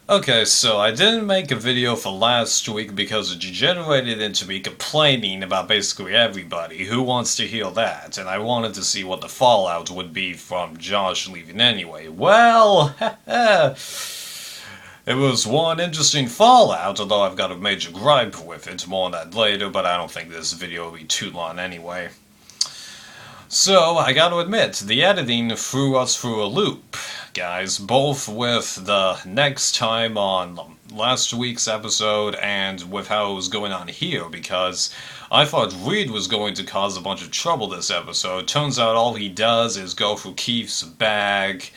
Okay, so I didn't make a video for last week because it degenerated into me complaining about basically everybody. Who wants to hear that? And I wanted to see what the fallout would be from Josh leaving anyway. Well, it was one interesting fallout, although I've got a major gripe with it. More on that later, but I don't think this video will be too long anyway. So, I gotta admit, the editing threw us through a loop, guys, both with the next time on last week's episode and with how it was going on here, because I thought Reed was going to cause a bunch of trouble this episode. Turns out all he does is go through Keith's bag,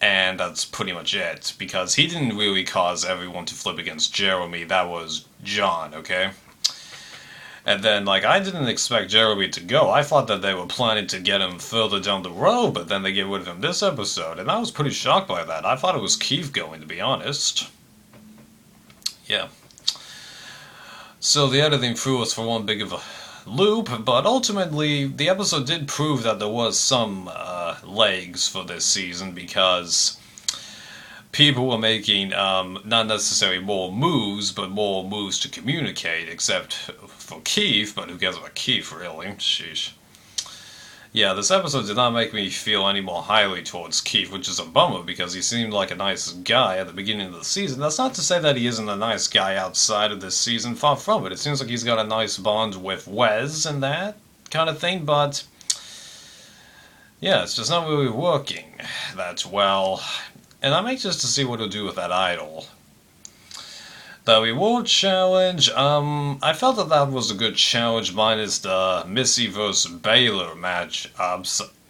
and that's pretty much it, because he didn't really cause everyone to flip against Jeremy, that was John, okay? And then, I didn't expect Jeremy to go. I thought that they were planning to get him further down the road, but then they get rid of him this episode, and I was pretty shocked by that. I thought it was Keith going, to be honest. Yeah. So the editing threw us for one big of a loop, but ultimately, the episode did prove that there was some legs for this season, because people were making not necessarily more moves, but more moves to communicate, except for Keith, but who cares about Keith, really? Sheesh. Yeah, this episode did not make me feel any more highly towards Keith, which is a bummer because he seemed like a nice guy at the beginning of the season. That's not to say that he isn't a nice guy outside of this season, far from it. It seems like he's got a nice bond with Wes and that kind of thing, but yeah, it's just not really working that well. And I'm anxious to see what he'll do with that idol. The reward challenge, I felt that that was a good challenge minus the Missy vs. Baylor match.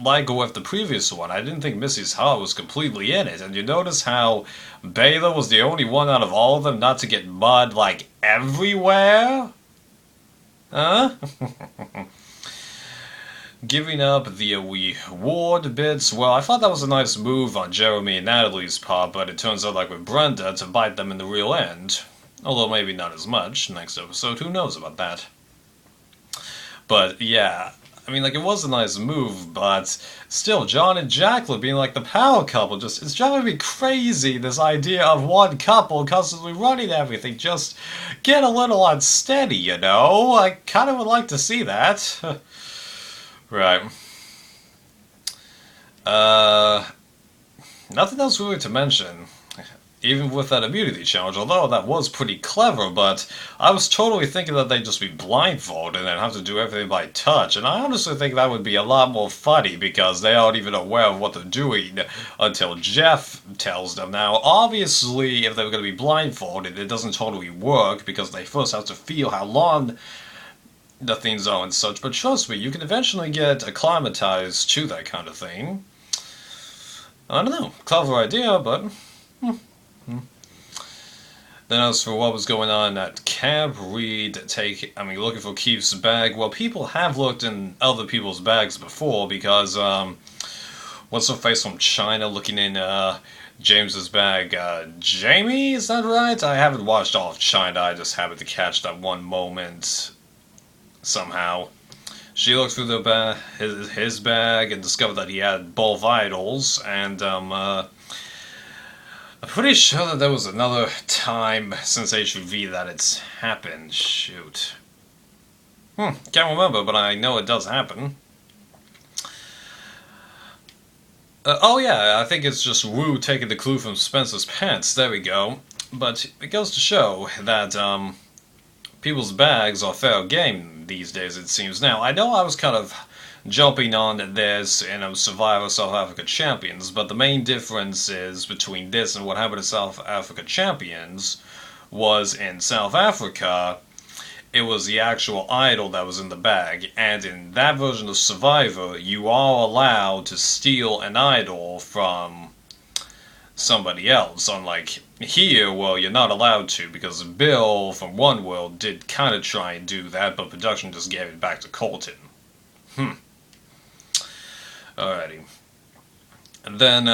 Like with the previous one, I didn't think Missy's heart was completely in it. And you notice how Baylor was the only one out of all of them not to get mud, everywhere? Huh? Giving up the reward bits, well, I thought that was a nice move on Jeremy and Natalie's part, but it turns out, like with Brenda, to bite them in the real end. Although maybe not as much next episode, who knows about that. But yeah, I mean, it was a nice move, but still, John and Jacqueline being the power couple, it's driving me crazy, this idea of one couple constantly running everything. Just get a little unsteady, you know? I kind of would like to see that. Right. Nothing else really to mention. Even with that immunity challenge, although that was pretty clever, but I was totally thinking that they'd just be blindfolded and have to do everything by touch, and I honestly think that would be a lot more funny because they aren't even aware of what they're doing until Jeff tells them. Now, obviously, if they're going to be blindfolded, it doesn't totally work because they first have to feel how long the things are and such, but trust me, you can eventually get acclimatized to that kind of thing. I don't know, clever idea, but then as for what was going on at Camp Reed, looking for Keith's bag, well, people have looked in other people's bags before because, what's her face from China looking in, James's bag, Jamie, is that right? I haven't watched all of China, I just happened to catch that one moment somehow. She looked through his bag and discovered that he had both idols, and, I'm pretty sure that there was another time since HUV that it's happened. Shoot. Can't remember, but I know it does happen. Oh yeah, I think it's just Wu taking the clue from Spencer's pants. There we go. But it goes to show that, people's bags are fair game these days, it seems. Now, I know I was kind of jumping on this in Survivor South Africa Champions, but the main difference is between this and what happened to South Africa Champions was in South Africa, it was the actual idol that was in the bag, and in that version of Survivor, you are allowed to steal an idol from somebody else, unlike here, well, you're not allowed to, because Bill from One World did kind of try and do that, but production just gave it back to Colton. Alrighty. And then,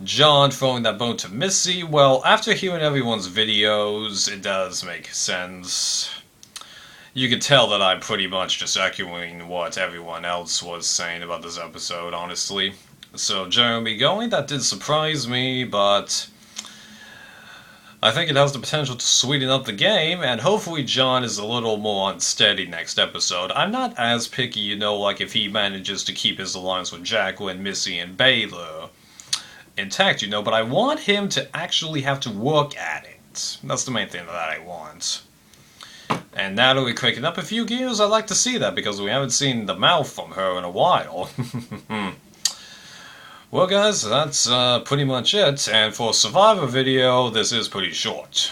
John throwing that bone to Missy. Well, after hearing everyone's videos, it does make sense. You could tell that I'm pretty much just echoing what everyone else was saying about this episode, honestly. So, Jeremy going, that did surprise me, but I think it has the potential to sweeten up the game, and hopefully John is a little more unsteady next episode. I'm not as picky, you know, like if he manages to keep his alliance with Jacqueline, Missy, and Baylor intact, you know, but I want him to actually have to work at it. That's the main thing that I want. And now that we're cranking up a few gears, I'd like to see that, because we haven't seen the mouth from her in a while. Well guys, that's pretty much it, and for a Survivor video, this is pretty short.